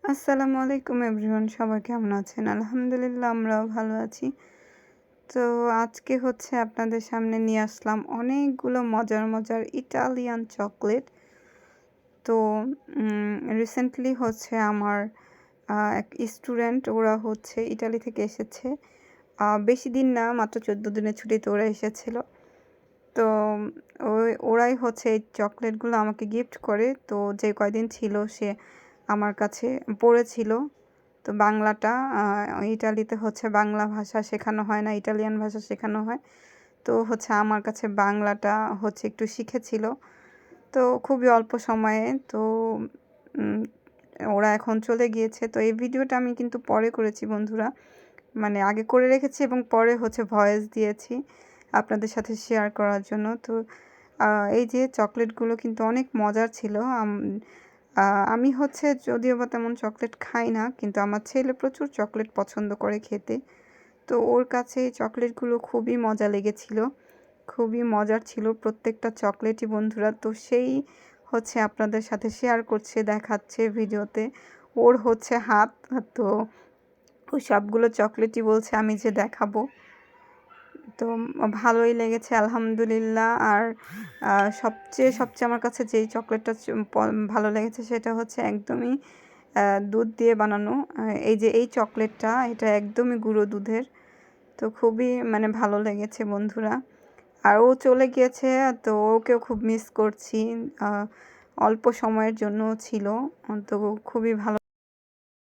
আসসালামু আলাইকুম এভরিওয়ান, সবাই কেমন আছেন? আলহামদুলিল্লাহ আমরাও ভালো আছি। তো আজকে হচ্ছে আপনাদের সামনে নিয়ে আসলাম অনেকগুলো মজার মজার ইটালিয়ান চকলেট। তো রিসেন্টলি হচ্ছে আমার এক স্টুডেন্ট, ওরা হচ্ছে ইটালি থেকে এসেছে। বেশি দিন না, মাত্র 14 দিনের ছুটিতে ওরা এসেছিল। তো ওরাই হচ্ছে এই চকলেটগুলো আমাকে গিফট করে। তো যে কয়দিন ছিল সে আমার কাছে পড়েছিল। তো বাংলাটা ইটালিতে হচ্ছে বাংলা ভাষা শেখানো হয় না, ইটালিয়ান ভাষা শেখানো হয়। তো হচ্ছে আমার কাছে বাংলাটা হচ্ছে একটু শিখেছিল। তো খুবই অল্প সময়ে। তো উম ওরা এখন চলে গিয়েছে। তো এই ভিডিওটা আমি কিন্তু পরে করেছি বন্ধুরা। মানে আগে করে রেখেছি এবং পরে হচ্ছে ভয়েস দিয়েছি আপনাদের সাথে শেয়ার করার জন্য। তো এই যে চকলেটগুলো কিন্তু অনেক মজার ছিল। আমি হচ্ছে যদিও বা তেমন চকলেট খাই না, কিন্তু আমার ছেলে প্রচুর চকলেট পছন্দ করে খেতে। তো ওর কাছে এই চকলেটগুলো খুবই মজা লেগেছিল, খুবই মজার ছিল প্রত্যেকটা চকলেটই বন্ধুরা। তো সেই হচ্ছে আপনাদের সাথে শেয়ার করছে, দেখাচ্ছে ভিডিওতে। ওর হচ্ছে হাত, তো ওই সবগুলো চকলেটই বলছে আমি যে দেখাবো। তো ভালোই লেগেছে আলহামদুলিল্লাহ। আর সবচেয়ে আমার কাছে যেই চকলেটটা ভালো লেগেছে সেটা হচ্ছে একদমই দুধ দিয়ে বানানো। এই যে এই চকলেটটা, এটা একদমই গুঁড়ো দুধের। তো খুবই মানে ভালো লেগেছে বন্ধুরা। আর ও চলে গিয়েছে, তো ওকেও খুব মিস করছি। অল্প সময়ের জন্য ছিল, তো খুবই ভালো।